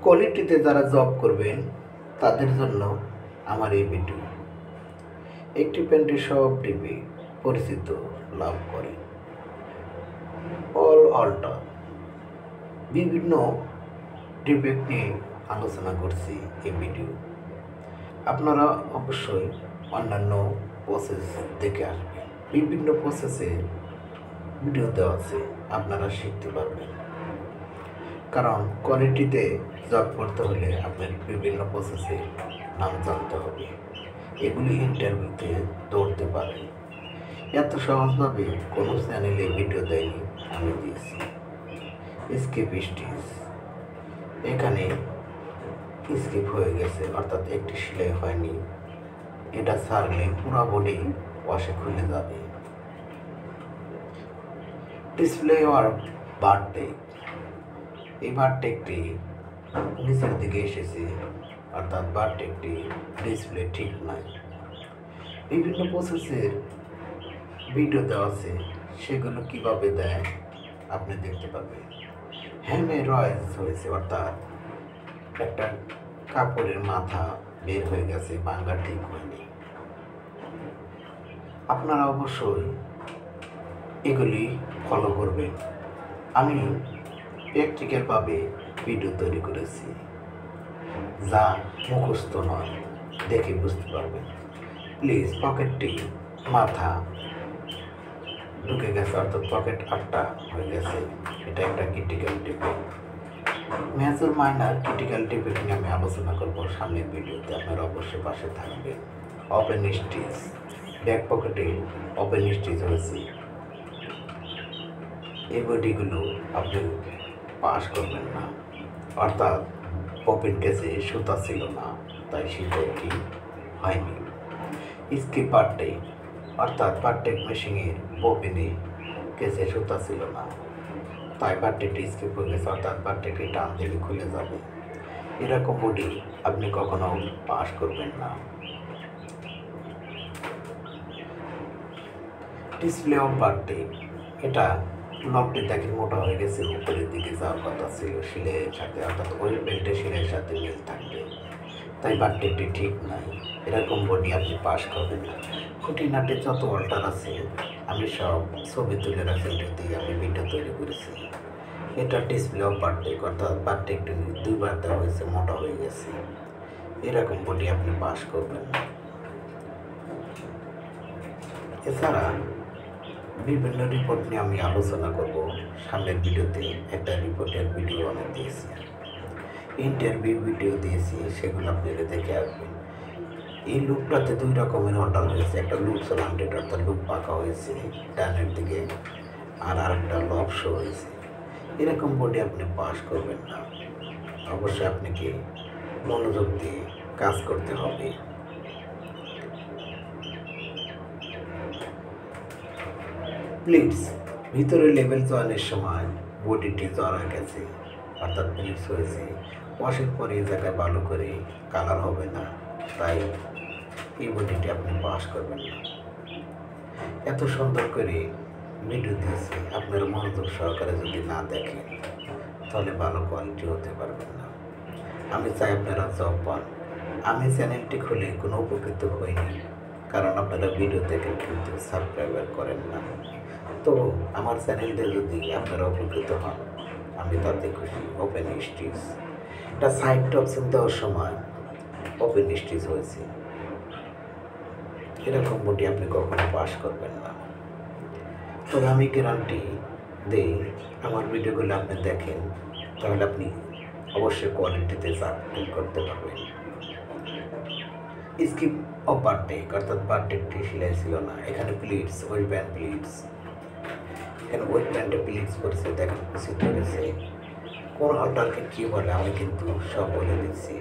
কোয়ালিটিতে যারা জব করবেন তাদের জন্য আমার এই ভিডিও। একটি প্যান্টে সব টিপে পরিচিত লাভ করে অলটা বিভিন্ন ডিফেক্ট নিয়ে আলোচনা করছি এই ভিডিও। আপনারা অবশ্যই অন্যান্য প্রসেস দেখে আসবেন। বিভিন্ন প্রসেসে ভিডিও দেওয়া আছে, আপনারা শিখতে পারবেন। কারণ কোয়ালিটিতে জব করতে হলে আপনার বিভিন্ন প্রসেসে নাম জানতে হবে। এগুলি ইন্টারভিউতে দৌড়তে পারে। এত সহজভাবে কোনো চ্যানেলে ভিডিও দেয়নি, আমি দিয়েছি। স্কিপ স্টিচ, এখানে স্কিপ হয়ে গেছে, অর্থাৎ একটি সেলাই হয়নি। এটা ছাড়লে পুরো বডি ওয়াশে খুলে যাবে। ডিসপ্লে আর বারটেক, এই বারটেকটি নিচের দিকে এসেছে, অর্থাৎ বারটেকটি ডিসপ্লে ঠিক নাই। বিভিন্ন প্রসেসের ভিডিও দেওয়া আছে, সেগুলো কিভাবে দেয় আপনি দেখতে পাবেন। হ্যামে রয়েস হয়েছে, অর্থাৎ একটা কাপড়ের মাথা বের হয়ে গেছে, বাঙ্গা ঠিক হয়নি। আপনারা অবশ্যই এগুলি ফলো করবেন। আমি প্র্যাকটিক্যালভাবে ভিডিও তৈরি করেছি, যা মুখস্থ নয়, দেখে বুঝতে পারবেন। প্লিজ, পকেটটি মাথা ঢুকে গেছে, অর্থাৎ পকেট আটটা হয়ে গেছে। এটা একটা critical defect. Major minor critical defect নিয়ে আমি আলোচনা করবো সামনের ভিডিওতে। আপনারা অবশ্যই পাশে থাকবেন। ওপেন স্টিচ, ব্যাক পকেটে ওপেন স্টিচ হয়েছে। এই বডিগুলো আপনি পাস করবেন না, অর্থাৎ ওপেন কেসে সুতা ছিল না, তাই সেটাই হয়নি। স্কিপ পার্টেক, অর্থাৎ পার্টেক মেশিনের ওপেনে কেসে সুতা ছিল না, তাই পার্টেকটি স্কিপ হয়ে গেছে, অর্থাৎ পার্টেকটি টান দিলে খুলে যাবে। এরকম বডি আপনি কখনো পাস করবেন না। ডিসপ্লে অফ পার্টেক, এটা লকটি দেখে মোটা হয়ে গেছে, উপরের দিকে যাওয়ার কথা ছিল সেলাইয়ের সাথে, অর্থাৎ ওই বেল্টের সেলাইয়ের সাথে মিল থাকবে, তাই বারটেকটি ঠিক নাই। এরকম বডি আপনি পাস করবেন না। খুঁটিনাটি যত অল্টার আছে আমি সব ছবি তুলে রাখি, এটা দিয়ে আমি ভিডিও তৈরি করেছি। এটা ডিসপ্লে অফ বারটেক, অর্থাৎ বারটেকটি দুইবার দেওয়া হয়েছে, মোটা হয়ে গেছে। এরকম বডি আপনি পাস করবেন না। এছাড়া বিভিন্ন রিপোর্ট নিয়ে আমি আলোচনা করব সামনের ভিডিওতে। একটা রিপোর্টের ভিডিও আমি দিয়েছি, ইন্টারভিউ ভিডিও দিয়েছি, সেগুলো আপনারা দেখে আসবেন। এই লুপটাতে দুই রকমের অর্ডার হয়েছে। একটা লুপ সালান্টেড, অর্থাৎ লুপ পাকা হয়েছে ডানের দিকে, আর আরেকটা লব শো হয়েছে। এরকম বডি আপনি পাস করবেন না। অবশ্যই আপনাকে মনোযোগ দিয়ে কাজ করতে হবে। প্লিটস, ভিতরে লেভেল জয়েনের সময় বডিটি জড়া গেছে, অর্থাৎ প্লিটস হয়েছে। ওয়াশের পরে এই জায়গায় ভালো করে কালার হবে না, তাই এই বডিটি আপনি পাস করবেন না। এত সুন্দর করে ভিডিও দিয়েছি, আপনার মনোযোগ সহকারে যদি না দেখেন তাহলে ভালো কোয়ালিটি হতে পারবেন না। আমি চাই আপনারা জব পান। আমি চ্যানেলটি খুলে কোনো উপকৃত হইনি, কারণ আপনারা ভিডিও দেখে কিন্তু সাবস্ক্রাইবার করেন না। তো আমার চ্যানেলটা যদি আপনারা উপকৃত হন, আমি তাতে খুশি। ওপেন স্টিচ, এটা সাইড অপশন দেওয়ার সময় ওপেন স্টিচ হয়েছে। এরকম বডি আপনি কখনো পাস করবেন না। তবে আমি গ্যারান্টি দিই, আমার ভিডিওগুলো আপনি দেখেন, তাহলে আপনি অবশ্যই কোয়ালিটিতে চাকরি করতে পারবেন। স্কিপ অফ বারটেক, অর্থাৎ বারটেকটি সেলাই ছিল না। এখানে প্লিটস, ওয়েস্ট ব্যান্ড প্লিটস, এখানে ওয়েস্ট ব্যান্ডে প্লিটস করেছে, দেখেন কুচি করেছে। কোন অর্ডারকে কী বলে আমি কিন্তু সব বলে দিচ্ছি,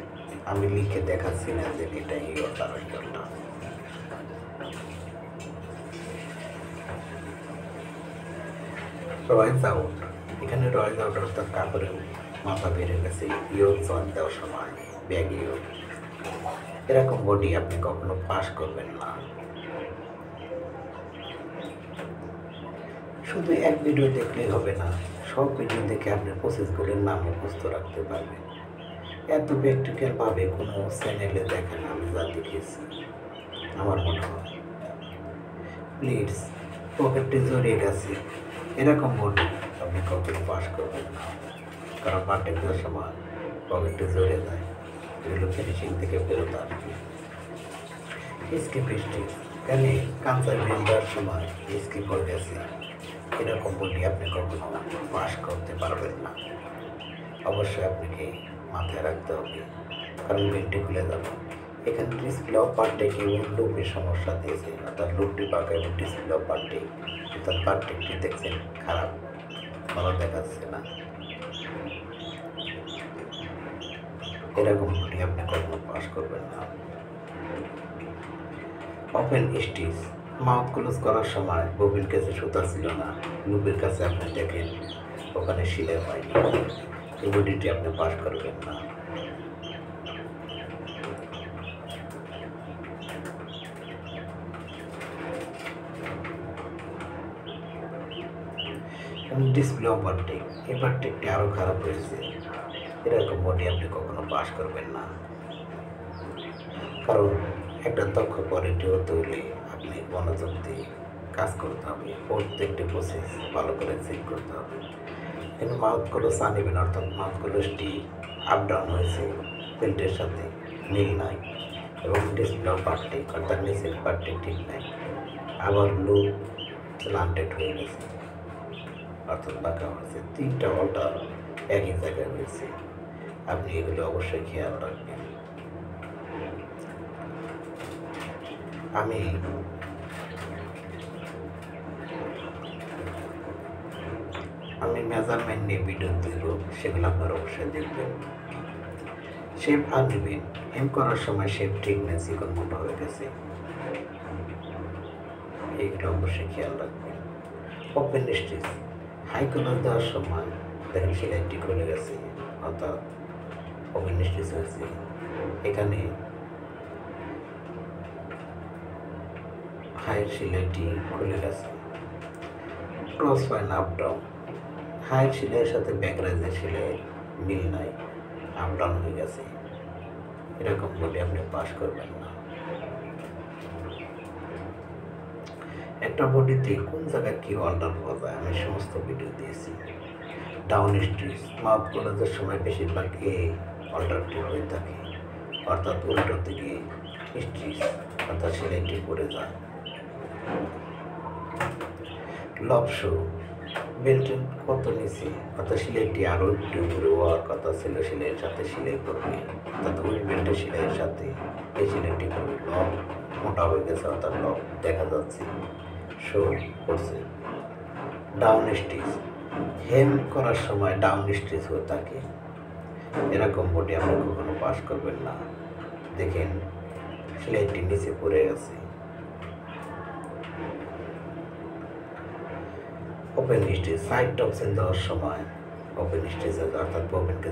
আমি লিখে দেখাচ্ছি না যে এটা এই অর্ডার, ওই অর্ডার। রয়েস আউট, এখানে রয়েস আউট, অর্থাৎ কাপড়ের মাথা বেড়ে গেছে, ইয়োগ জয়েন দেওয়ার সময় ব্যাগ ইয়োগ। এরকম বডি আপনি কখনো পাস করবেন না। শুধু এক ভিডিও দেখলেই হবে না, সব ভিডিও দেখে আপনি প্রসেসগুলির নাম মুখস্থ রাখতে পারবেন। এত প্র্যাকটিক্যাল ভাবে কোনো চ্যানেলে দেখেন আমি যা দেখেছি আমার মনে হয়। প্লিজ, পকেটটি জড়িয়ে গেছে এরকম বডি আপনি কখনো পাস করবেন না, কারণ পার্টি দেওয়ার সময় পকেটটি জড়িয়ে যায়, এগুলো ফিনিশিং থেকে ফেরত আসবে। স্কিপ স্টিচ কেন কাঁচা বিল দেওয়ার সময় স্কিপ হয়ে গেছে এরকম বডি আপনি কখনো পাস করতে পারবেন না। অবশ্যই আপনাকে মাথায় রাখতে হবে, কারণ বিলটি খুলে যাবে। এখানে ডিসপ্লে অফ পার্টিকে লুপের সমস্যা দিয়েছে, অর্থাৎ লুপটি পাকা এবং ডিসপ্লে অফ পার্টি অর্থাৎ পার্টিটি দেখছেন খারাপ, ভালো দেখাচ্ছে না। এরকম বডি আপনি কখনো পাস করবেন না। ওপেন স্টিচ মাউথ ক্লোজ করার সময় ববিন কাছে সুতা ছিল না, লুপের কাছে আপনি দেখেন ওখানে সিলাই হয়নি, এই বডিটি আপনি পাস করবেন না। ডিসপ্লে অফ পার্টিক, এই পার্টিকটি আরও খারাপ হয়েছে, এরকম বডি আপনি কখনো পাস করবেন না। কারণ একটা দক্ষ কোয়ালিটি হতে হলে আপনি মনোযোগ দিয়ে কাজ করতে হবে, প্রত্যেকটি প্রসেস ভালো করে চেক করতে হবে। কিন্তু মাউথ ক্লোজ আনইভেন, অর্থাৎ মাউথ ক্লোজটি আপ ডাউন হয়েছে, বেল্টের সাথে মিল নাই, এবং ডিসপ্লে অফ পার্টিক অর্থাৎ নিচের পার্টিক ঠিক নাই, আবার লুপ স্ল্যান্টেড হয়ে গেছে অর্থাৎ বাঁকা হয়েছে, তিনটা অল্টার একই জায়গায় হয়েছে। আপনি এগুলো অবশ্যই খেয়াল রাখবেন। আমি মেজারমেন্ট নিয়ে ভিডিও দিব, সেগুলো আপনারা অবশ্যই দেখবেন। শেপ আর নেবেন, হেম করার সময় শেপ ঠিক নেই, চিকন মোটা হয়ে গেছে, এইগুলো অবশ্যই খেয়াল রাখবেন। ওপেন স্টিচ হাই কলার দেওয়ার সময় দেখেন সেলাইটি খুলে গেছে, অর্থাৎ ওপেন স্টিচ হয়েছে। এখানে হাইয়ের সেলাইটি খুলে গেছে। ক্রস পয়েন্ট আপ ডাউন, হাইয়ের সেলাইয়ের সাথে ব্যাকরাইজের সেলাই মিল নাই, আপ ডাউন হয়ে গেছে, এরকম বলে আপনি পাস করবেন না। একটা বডিতে কোন জায়গায় কী অল্টার পাওয়া যায় আমি সমস্ত ভিডিও দিয়েছি। ডাউন স্টিচ মাউথ ক্লোজের সময় বেশিরভাগ অল্টারটি হয়ে থাকে, অর্থাৎ উল্টো দিকে স্টিচ অর্থাৎ সেলাইটি পড়ে যায়। লব শো বেল্টের কত নিচে, অর্থাৎ সেলাইটি আরও একটু উপরে হওয়ার কথা ছিল, সেলাইয়ের সাথে সেলাই করবে, অর্থাৎ ওই বেল্টের সেলাইয়ের সাথে এই সেলাইটি করবে। লব মোটা হয়ে গেছে, অর্থাৎ লব দেখা যাচ্ছে, শো করছে। ডাউন স্টিচ হেম করার সময় ডাউন স্টিচ হয়ে থাকে, এরকম বডি আপনি কখনো পাস করবেন না। দেখেন সেলাইটি নিচে পড়ে গেছে। ওপেন স্টিচ সাইড টপসেন দেওয়ার সময় ওপেন স্টিচ অর্থাৎ ববিনকে